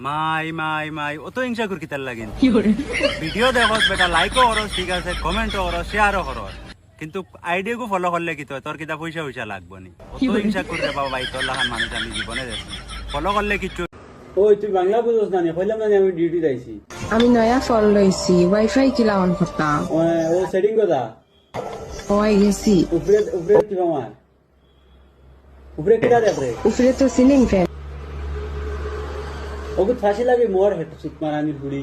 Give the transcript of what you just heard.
মাই মাই মাই অত হিংসা করি কিতার লাগিন ভিডিও দেখস বেটা লাইকও করস ঠিক আছে কমেন্টও করস শেয়ারও করস কিন্তু আইডিয়াকে ফলো করলে কি তোর কিতা পয়সা পয়সা লাগবো নি অত হিংসা করে রে বাবা ভাই তোর লাখান মানুষ আমি জীবনে দেখছি ফলো করলে কিছু ওই তুই বাংলা বুঝোস না নি কইলাম না নি আমি ডিউটি যাইছি আমি নয়া ফোন লইছি ওয়াইফাই কিলা অন করতাম ও সেটিং কথা ওয়াই গেছি উপরে উপরে কি আমার উপরে কিটা দেখরে উপরে তো সিলিং ফ্যান ওকে ফাঁসি লাগে মোর হেড সুত মারানির হুড়ি